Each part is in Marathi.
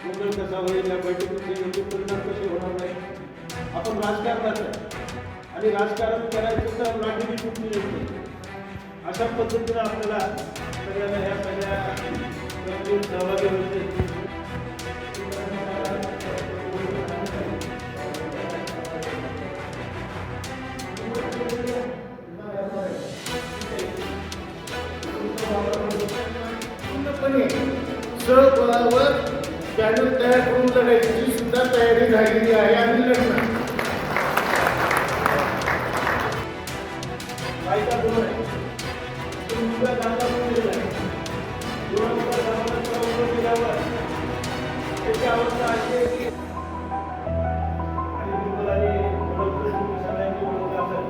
गोंधळ कसा होईल, या बैठकीचे योग्य परिणाम कसे होणार नाही. आपण राजकारणात आहे आणि राजकारण करायचं तर लाठीने कुठली नाही. अशा पद्धतीने आपल्याला सगळ्यांना ह्या सगळ्या प्रक्रियेत सहभागी व्हायचे. सहबळावर पॅनल तयार करून लढायची सुद्धा तयारी झालेली आहे आणि लढणार. कायदा बरोबर आहे. तो मुद्दा चांगला बनलेला आहे. मुद्दा चांगला केल्यावर त्याची अवस्था अशी आहे की आणि मुलांनी सगळ्यांची ओळख असेल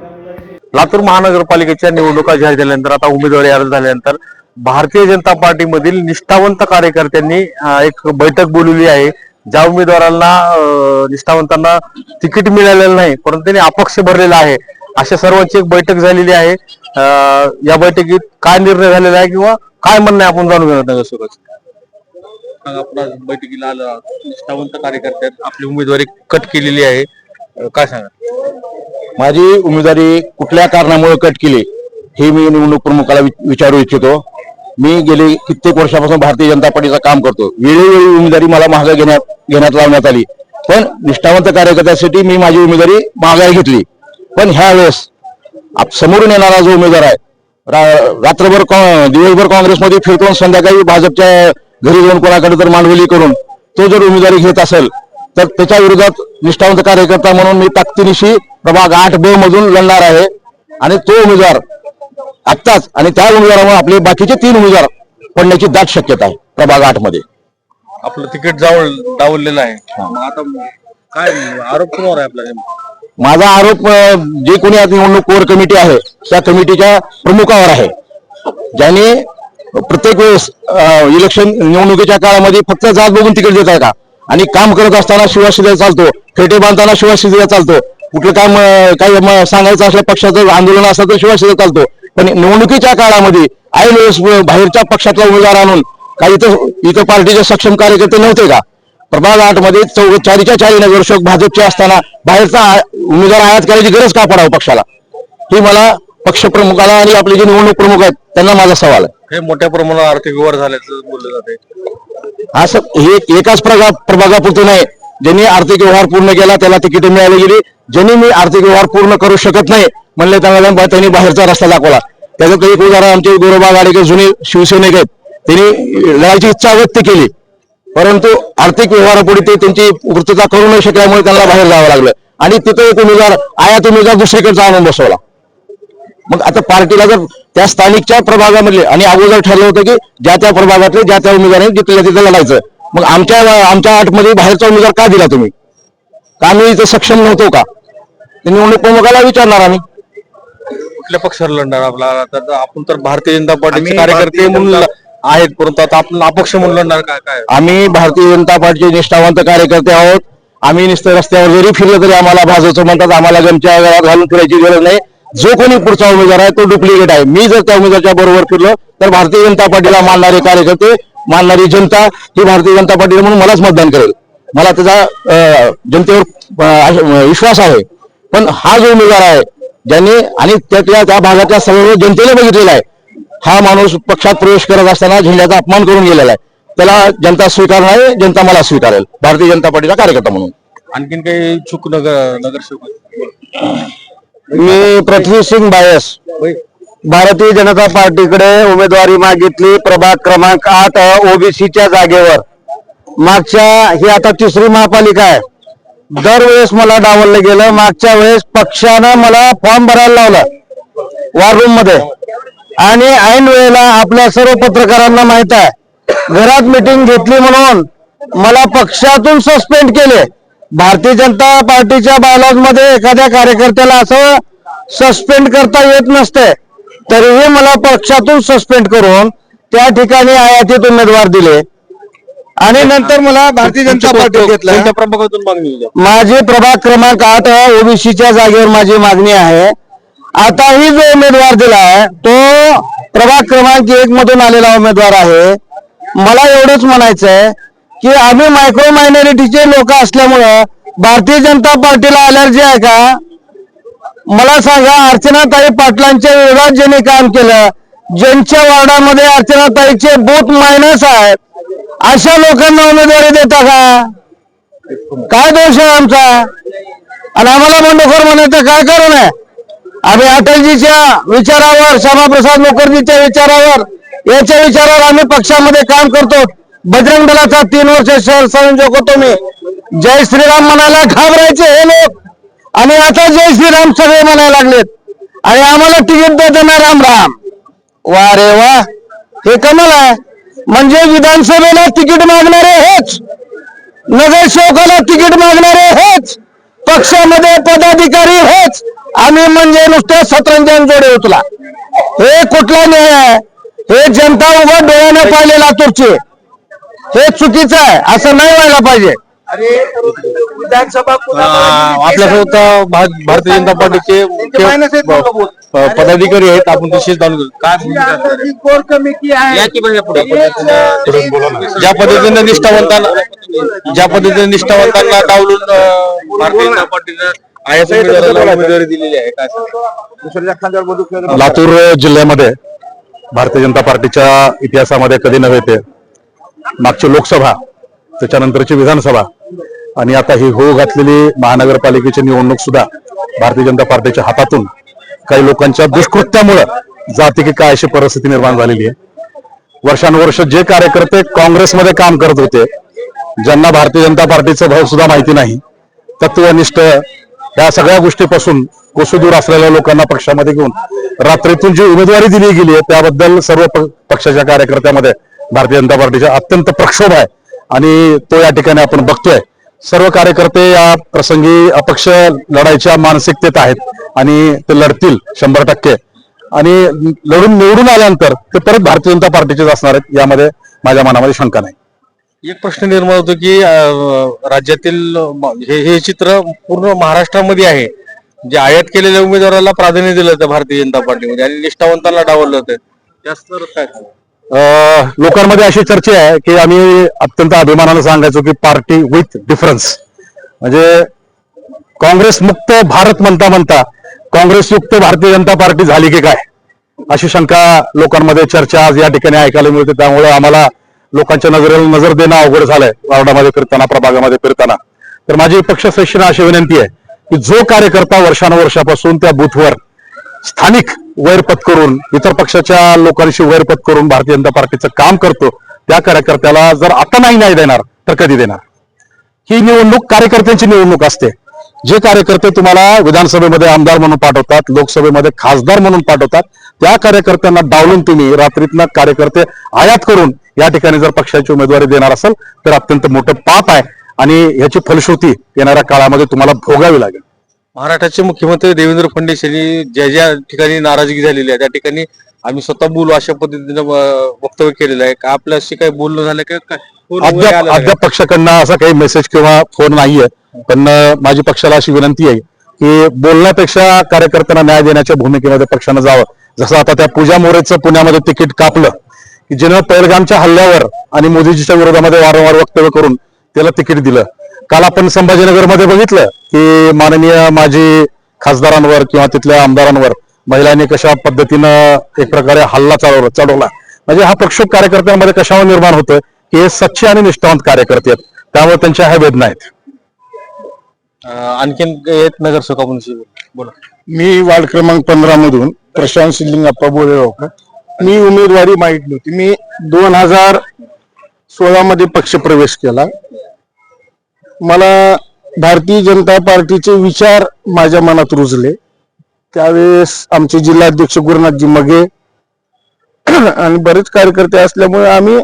त्यामुळे लातूर महानगरपालिकेच्या निवडणुका जाहीर झाल्यानंतर आता उमेदवारी अर्ज झाल्यानंतर भारतीय जनता पार्टीमधील निष्ठावंत कार्यकर्त्यांनी एक बैठक बोलवली आहे. ज्या उमेदवारांना निष्ठावंतांना तिकीट मिळालेलं नाही परंतु त्यांनी अपक्ष भरलेला आहे अशा सर्वांची एक बैठक झालेली आहे. या बैठकीत काय निर्णय झालेला आहे किंवा काय म्हणणं आहे आपण जाणून घेणार नगरसेवक. आपण बैठकीला आलं निष्ठावंत कार्यकर्त्यांनी आपली उमेदवारी कट केलेली आहे, काय सांगा. माझी उमेदवारी कुठल्या कारणामुळे कट केली हे मी निवडणूक प्रमुखाला विचारू इच्छितो. मी गेली कित्येक वर्षापासून भारतीय जनता पार्टीचं काम करतो. वेळोवेळी उमेदवारी मला मागे घेण्यात लावण्यात आली, पण निष्ठावंत कार्यकर्त्यासाठी मी माझी उमेदवारी मागे घेतली. पण ह्या वेळेस समोरून येणारा जो उमेदवार आहे रात्रभर दिवसभर काँग्रेसमध्ये फिरतो, संध्याकाळी भाजपच्या घरी जाऊन कोणाकडे तर मांडवली करून तो जर उमेदवारी घेत असेल तर त्याच्या विरोधात निष्ठावंत कार्यकर्ता म्हणून मी ताकदीनिशी प्रभाग 8B मधून लढणार आहे. आणि तो उमेदवार आत्ताच आणि त्या उमेदवारामुळे आपले बाकीचे 3 उमेदवार पडण्याची दाट शक्यता आहे प्रभाग 8 मध्ये. आपलं तिकीट डावललेलं आहे. आता काय आरोप कोणावर आहे आपला? माझा आरोप जे कोणी निवडणूक कोर कमिटी आहे त्या कमिटीच्या प्रमुखावर आहे, ज्याने प्रत्येक वेळेस इलेक्शन निवडणुकीच्या काळामध्ये फक्त जात बघून तिकीट देत आहे का, आणि काम करत असताना शिवाशिला चालतो, फेटे बांधताना शिवाशिला चालतो, कुठलं काम काही सांगायचं असलं पक्षाचं आंदोलन असलं तर शिवाशिला चालतो. पण निवडणुकीच्या काळामध्ये ऐन वेळेस बाहेरच्या पक्षातला उमेदवार आणून काही इथं पार्टीचे सक्षम कार्यकर्ते नव्हते का? प्रभाग 8 मध्ये 4 नगरसेवक भाजपचे असताना बाहेरचा उमेदवार आयात करायची गरज का पडावं पक्षाला? ही मला पक्षप्रमुखाला आणि आपले जे निवडणूक प्रमुख आहेत त्यांना माझा सवाल आहे. हे मोठ्या प्रमाणावर आर्थिक व्यवहार झाल्याचं बोललं जाते. असं हे एकाच प्रभागापुरतं नाही. ज्यांनी आर्थिक व्यवहार पूर्ण केला त्याला तिकीट मिळाली गेली. ज्यांनी मी आर्थिक व्यवहार पूर्ण करू शकत नाही म्हणले त्यांनी बाहेरचा रस्ता दाखवला. त्याचं एक उदाहरण आमचे गोरोबा गाडेकर जुने शिवसैनिक आहेत, त्यांनी लढायची इच्छा व्यक्त केली परंतु आर्थिक व्यवहारापुढे ते त्यांची पूर्तता करू न शकल्यामुळे त्यांना बाहेर जावं लागलं आणि तिथं एक उमेदवार आयात उमेदवार दुसरीकडचा आणून बसवला. मग आता पार्टीला जर त्या स्थानिकच्या प्रभागामधले आणि अगोदर ठरलं होतं की ज्या त्या प्रभागातले ज्या त्या उमेदवारांनी तिथं लढायचं, मग आमच्या 8 मध्ये बाहेरचा उमेदवार का दिला तुम्ही? का आम्ही इथं सक्षम नव्हतो का? निवडणूक प्रमुखाला विचारणार आम्ही. कुठल्या पक्षावर लढणार आपला? तर आपण तर भारतीय जनता पार्टीचे कार्यकर्ते म्हणून आहेत परंतु आता आपण अपक्ष म्हणून लढणार काय? आम्ही भारतीय जनता पार्टीचे निष्ठावंत कार्यकर्ते आहोत. आम्ही नुसतं रस्त्यावर जरी फिरलं तरी आम्हाला भाजपचं म्हणतात, आम्हाला गमच्या घरात घालून फिरायची गरज नाही. जो कोणी पुढचा उमेदवार आहे तो डुप्लिकेट आहे. मी जर त्या उमेदवाराच्या बरोबर फिरलो तर भारतीय जनता पार्टीला मानणारे कार्यकर्ते, मानणारी जनता ही भारतीय जनता पार्टीला म्हणून मलाच मतदान करेल. मला त्याचा जनतेवर विश्वास आहे. पण हा जो उमेदवार आहे ज्यांनी आणि त्या भागातल्या सर्व जनतेने बघितलेला आहे, हा माणूस पक्षात प्रवेश करत असताना झेंड्याचा अपमान करून गेलेला आहे. त्याला जनता स्वीकारणार आहे, जनता मला स्वीकारेल भारतीय जनता पार्टीचा कार्यकर्ता म्हणून. आणखीन काही इच्छुक नगरसेवक? मी पृथ्वीसिंग बायस भारतीय जनता पार्टीकडे उमेदवारी मागितली प्रभाग क्रमांक 8 ओबीसीच्या जागेवर. मागच्या ही आता 3री महापालिका आहे. दरवेळेस मला डावललं गेलं. मागच्या वेळेस पक्षानं मला फॉर्म भरायला लावलं वॉर रूम मध्ये आणि ऐन वेळेला आपल्या सर्व पत्रकारांना माहित आहे घरात मीटिंग घेतली म्हणून मला पक्षातून सस्पेंड केले. भारतीय जनता पार्टीच्या बायलॉज मध्ये एखाद्या कार्यकर्त्याला असं सस्पेंड करता येत नसते, तरीही मला पक्षातून सस्पेंड करून त्या ठिकाणी आयातीत उमेदवार दिले आणि नंतर मला भारतीय जनता पार्टी घेतलं. प्रभागातून मागणी माझी प्रभाग क्रमांक 8 ओबीसीच्या जागेवर माझी मागणी आहे. आता ही जो उमेदवार दिलाय तो प्रभाग क्रमांक 1 मधून आलेला उमेदवार आहे. मला एवढंच म्हणायचं आहे की आम्ही मायक्रो मायनॉरिटीचे लोक असल्यामुळं भारतीय जनता पार्टीला अलर्जी आहे का? मला सांगा, अर्चनाताई पाटलांच्या विरोधात ज्यांनी काम केलं, ज्यांच्या वार्डामध्ये अर्चनाताईचे बूथ मायनस आहेत, अशा लोकांना उमेदवारी देता का? काय दोष आहे आमचा? आणि आम्हाला बंडखोर म्हणायचं काय कारण आहे? आम्ही अटलजीच्या विचारावर, श्यामाप्रसाद मुखर्जीच्या विचारावर, याच्या विचारावर आम्ही पक्षामध्ये काम करतो. बजरंग दलाचा 3 वर्ष सहसंयोजक होतो मी. जय श्रीराम म्हणायला घाबरायचे हे लोक, आणि आता जय श्रीराम सगळे म्हणायला लागलेत. आणि आम्हाला तिकीट देताना राम राम. वा रे वा, हे कमाल आहे. म्हणजे विधानसभेला तिकीट मागणारे हेच, नगरसेवकाला तिकीट मागणारे हेच, पक्षामध्ये पदाधिकारी हेच, आम्ही म्हणजे नुसत्या सतरंजन जोडे उचला. हे कुठला न्याय आहे? हे जनता उघड डोळ्याने पाहिले लातूरचे. हे चुकीचं आहे, असं नाही व्हायला पाहिजे. आणि विधानसभा आपल्यासोबत भारतीय जनता पार्टीचे पदाधिकारी आहेत, आपण विशेष जाणून घेऊ. काय कोर कमिटी आहे, ज्या पद्धतीने निष्ठावंतांना डावलून भारतीय जनता पार्टीनं आयात उमेदवाराला उमेदवारी दिलेली आहे. काय सांगा? लातूर जिल्ह्यामध्ये भारतीय जनता पार्टीच्या इतिहासामध्ये कधी नव्हे ते मागची लोकसभा, त्याच्यानंतरची विधानसभा आणि आता ही होऊ घातलेली महानगरपालिकेची निवडणूक सुद्धा भारतीय जनता पार्टीच्या हातातून काही लोकांच्या दुष्कृत्यामुळे जाते की काय अशी परिस्थिती निर्माण झालेली आहे. वर्षानुवर्ष जे कार्यकर्ते काँग्रेसमध्ये काम करत होते, ज्यांना भारतीय जनता पार्टीचा भाव सुद्धा माहिती नाही, तत्वनिष्ठ या सगळ्या गोष्टीपासून कोसू दूर असलेल्या लोकांना पक्षामध्ये घेऊन रात्रीतून जी उमेदवारी दिली गेली आहे त्याबद्दल सर्व पक्षाच्या कार्यकर्त्यामध्ये भारतीय जनता पार्टीचा अत्यंत प्रक्षोभ आहे. आणि तो या ठिकाणी आपण बघतोय. सर्व कार्यकर्ते या प्रसंगी अपक्ष लढाईच्या मानसिकतेत आहेत आणि ते लढतील 100%. आणि लढून निवडून आल्यानंतर ते परत भारतीय जनता पार्टीचेच असणार आहेत, यामध्ये माझ्या मनामध्ये शंका नाही. एक प्रश्न निर्माण होतो की राज्यातील हे चित्र पूर्ण महाराष्ट्रामध्ये आहे, जे आयात केलेल्या उमेदवाराला प्राधान्य दिलं होतं भारतीय जनता पार्टीमध्ये आणि निष्ठावंतांना डावललं होतं. जास्त काय लोकांमध्ये अशी चर्चा आहे की आम्ही अत्यंत अभिमानानं सांगायचो की पार्टी विथ डिफरन्स, म्हणजे काँग्रेस मुक्त भारत म्हणता म्हणता काँग्रेस युक्त भारतीय जनता पार्टी झाली की काय, अशी शंका लोकांमध्ये चर्चा आज या ठिकाणी ऐकायला मिळते. त्यामुळे आम्हाला लोकांच्या नजरेला नजर देणं अवघड झालंय वार्डामध्ये फिरताना, प्रभागामध्ये फिरताना. तर माझी पक्षश्रेष्ठींना अशी विनंती आहे की जो कार्यकर्ता वर्षानुवर्षापासून त्या बूथवर स्थानिक वैर पत्करून, इतर पक्षाच्या लोकांशी वैर पत्करून भारतीय जनता पार्टीचं काम करतो, त्या कार्यकर्त्याला जर आता नाही न्याय देणार तर कधी देणार? ही निवडणूक कार्यकर्त्यांची निवडणूक असते. जे कार्यकर्ते तुम्हाला विधानसभेमध्ये आमदार म्हणून पाठवतात, लोकसभेमध्ये खासदार म्हणून पाठवतात, त्या कार्यकर्त्यांना डावलून तुम्ही रात्रीतनं कार्यकर्ते आयात करून या ठिकाणी जर पक्षाची उमेदवारी देणार असेल तर अत्यंत मोठं पाप आहे आणि याची फलश्रुती येणाऱ्या काळामध्ये तुम्हाला भोगावी लागेल. महाराष्ट्राचे मुख्यमंत्री देवेंद्र फडणवीस यांनी ज्या ज्या ठिकाणी नाराजगी झालेली आहे त्या ठिकाणी आम्ही स्वतः बोलू अशा पद्धतीनं वक्तव्य केलेलं आहे. का आपल्याशी काही बोलणं झालं का? अद्याप पक्षाकडनं असा काही मेसेज किंवा फोन नाहीये, पण माझी पक्षाला अशी विनंती आहे की बोलण्यापेक्षा कार्यकर्त्यांना न्याय देण्याच्या भूमिकेमध्ये पक्षानं जावं. जसं आता त्या पूजा मोरेचं पुण्यामध्ये तिकीट कापलं की जिनं पहलगामच्या हल्ल्यावर आणि मोदीजीच्या विरोधामध्ये वारंवार वक्तव्य करून त्याला तिकीट दिलं. काल आपण संभाजीनगरमध्ये बघितलं की माननीय माजी खासदारांवर किंवा तिथल्या आमदारांवर महिलांनी कशा पद्धतीनं एक प्रकारे हल्ला चढवला. म्हणजे हा प्रक्षोभ कार्यकर्त्यांमध्ये कशावर निर्माण होतोय की हे सच्चे आणि निष्ठावंत कार्यकर्ते आहेत, त्यामुळे त्यांच्या ह्या वेदना आहेत. आणखीन एक नगरसेवक आपण बोला. मी वार्ड क्रमांक 15 मधून प्रशांत सिलिंगप्पा बोलेगावकर. मी उमेदवारी मागितली होती. मी 2016 मध्ये पक्ष प्रवेश केला. मला भारतीय जनता पार्टीचे विचार माझ्या मनात रुजले. त्यावेळेस आमचे जिल्हाध्यक्ष गुरुनाथजी मगे आणि बरेच कार्यकर्ते असल्यामुळे आम्ही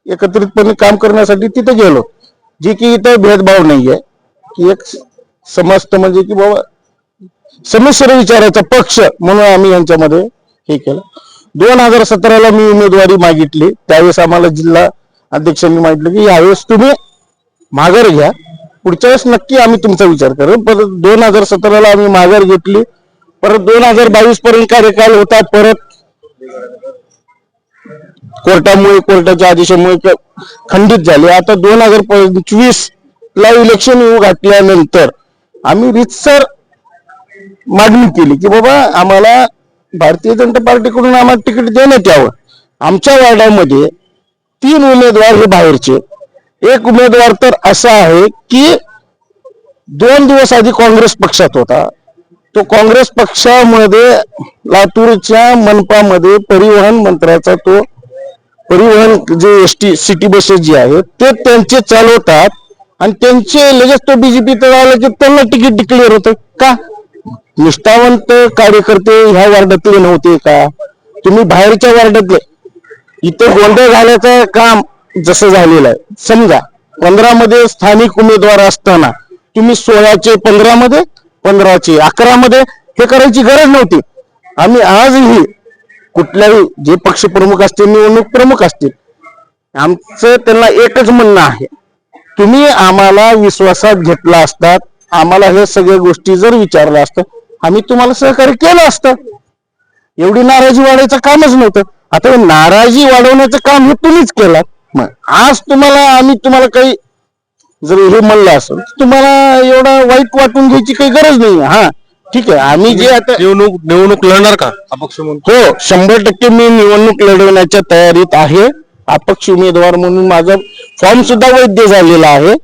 एकत्रितपणे काम करण्यासाठी तिथे गेलो. जे की इथं भेदभाव नाहीये की एक समस्त म्हणजे की बाबा समस्या विचारायचा पक्ष म्हणून आम्ही यांच्यामध्ये हे केलं. 2017ला मी उमेदवारी मागितली. त्यावेळेस आम्हाला जिल्हा अध्यक्षांनी मागितलं की यावेळेस तुम्ही माघार घ्या, पुढच्या वेळेस नक्की आम्ही तुमचा विचार करू. परत 2017ला आम्ही माघार घेतली. परत 2022 पर्यंत कार्यकाल होता. परत कोर्टाच्या आदेशामुळे खंडित झाले. आता 2025 ला इलेक्शन येऊ घातल्यानंतर आम्ही रीतसर मागणी केली की बाबा आम्हाला भारतीय जनता पार्टीकडून आम्हाला तिकीट देण्यात यावं. आमच्या वार्डामध्ये 3 उमेदवार हे बाहेरचे, एक उमेदवार तर असा आहे की 2 दिवस आधी काँग्रेस पक्षात होता. तो काँग्रेस पक्षामध्ये लातूरच्या मनपामध्ये परिवहन मंत्र्याचा तो परिवहन जे एसटी सिटी बसेस जे आहेत ते त्यांचे चालवतात आणि त्यांचे लगेच तो बीजेपी तर आला की त्यांना तिकीट डिक्लेअर होतं का? निष्ठावंत कार्यकर्ते ह्या वार्डातले नव्हते का? तुम्ही बाहेरच्या वार्डातले इथे गोंधळ घालायचं काम जसं झालेलं आहे. समजा 15 मध्ये स्थानिक उमेदवार असताना तुम्ही 16चे 15 मध्ये 15चे 11 मध्ये हे करायची गरज नव्हती. आम्ही आजही कुठल्याही जे पक्ष प्रमुख असतील निवडणूक प्रमुख असतील आमचं त्यांना एकच म्हणणं आहे, तुम्ही आम्हाला विश्वासात घेतला असतात, आम्हाला हे सगळ्या गोष्टी जर विचारल्या असतं आम्ही तुम्हाला सहकार्य केलं असतं. एवढी नाराजी वाढवायचं कामच नव्हतं. आता हे नाराजी वाढवण्याचं काम हे तुम्हीच केलं. मग आज आम्ही तुम्हाला काही जर हे म्हणलं असेल तुम्हाला एवढं वाईट वाटून घ्यायची काही गरज नाही. हा ठीक आहे, आम्ही जे आता निवडणूक लढणार का अपक्ष म्हणून? हो 100% मी निवडणूक लढवण्याच्या तयारीत आहे. अपक्ष उमेदवार म्हणून माझा फॉर्म सुद्धा वैध झालेला आहे.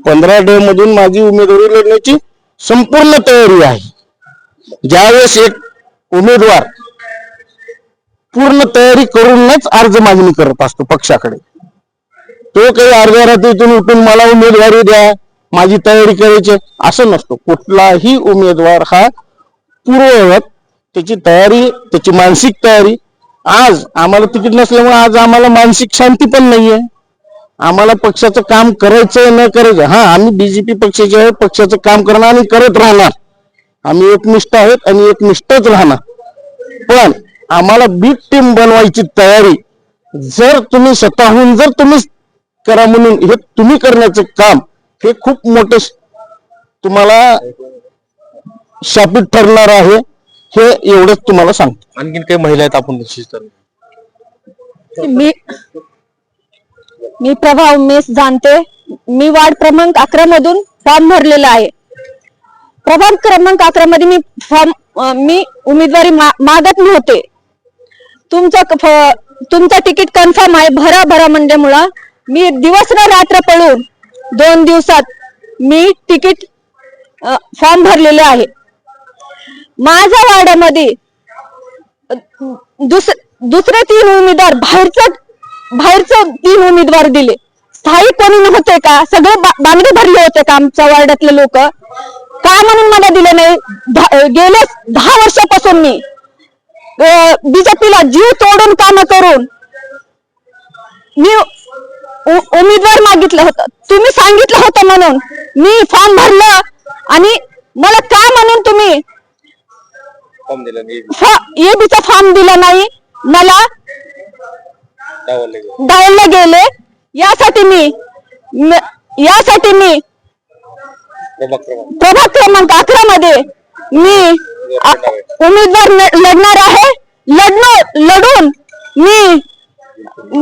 15 मधून माझी उमेदवारी लढण्याची संपूर्ण तयारी आहे. ज्यावेळेस एक उमेदवार पूर्ण तयारी करूनच अर्ज मागणी करत असतो पक्षाकडे, तो काही अर्ध्या रात्रीतून उठून मला उमेदवारी द्या माझी तयारी करायची असं नसतो. कुठलाही उमेदवार हा पूर्ववत त्याची तयारी, त्याची मानसिक तयारी. आज आम्हाला तिकीट नसल्यामुळे आज आम्हाला मानसिक शांती पण नाहीये. आम्हाला पक्षाचं काम करायचं न करायचं, हा आम्ही बीजेपी पक्षाचे पक्षाचं काम करणार आणि करत राहणार. आम्ही एकनिष्ठ आहेत आणि एकनिष्ठच राहणार. पण आम्हाला बिग टीम बनवायची तयारी जर तुम्ही स्वतःहून जर तुम्ही करा म्हणून हे तुम्ही करण्याचं काम हे खूप मोठं तुम्हाला शापित ठरणार आहे. हे एवढंच तुम्हाला सांगतो. आणखीन काही महिला आहेत आपण निश्चित मी प्रभा उमेश जाणते. मी वार्ड क्रमांक 11 मधून फॉर्म भरलेला आहे. प्रभाग क्रमांक 11 मध्ये मी उमेदवारी मागत नव्हते. तुमचं तिकीट कन्फर्म आहे भरा म्हणल्यामुळं मी दिवस रात्र पळून 2 दिवसात मी तिकीट फॉर्म भरलेले आहे. माझ्या वार्डामध्ये दुसरे 3 उमेदवार बाहेरचे 3 उमेदवार दिले. स्थायिक कोणी नव्हते का? सगळे बांगडे भरले होते का आमच्या वार्डातले लोक? का म्हणून मला दिले नाही? गेले 10 वर्षापासून मी बीजेपीला जीव तोडून काम करून मी उमेदवार मागितलं होतं. तुम्ही सांगितलं होतं म्हणून मी फॉर्म भरलं आणि मला का म्हणून तुम्ही एबीचा फॉर्म दिला नाही, मला डावलले गेले. यासाठी मी प्रभाग क्रमांक 11 मध्ये मी उमेदवार लढणार आहे. लढून मी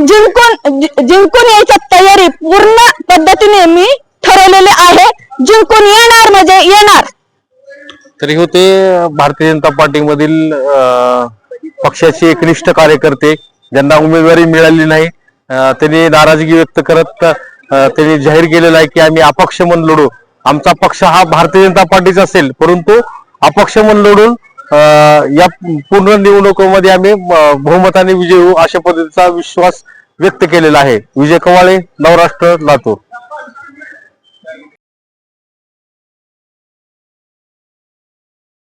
जिंकून यायची तयारी पूर्ण पद्धतीने मी ठरवलेले आहे. जिंकून येणार म्हणजे येणार. तरी होते भारतीय जनता पार्टी मधील पक्षाचे एकनिष्ठ कार्यकर्ते ज्यांना उमेदवारी मिळाली नाही. त्यांनी नाराजगी व्यक्त करत त्यांनी जाहीर केलेलं आहे की आम्ही अपक्ष म्हणून लढू. आमचा पक्ष हा भारतीय जनता पार्टीचा असेल परंतु अपक्ष म्हणून लढून या पूर्ण निवडणुकीमध्ये आम्ही बहुमताने विजयी होऊ अशा पद्धतीचा विश्वास व्यक्त केलेला आहे. विजय कवाळे, नवराष्ट्र, लातूर.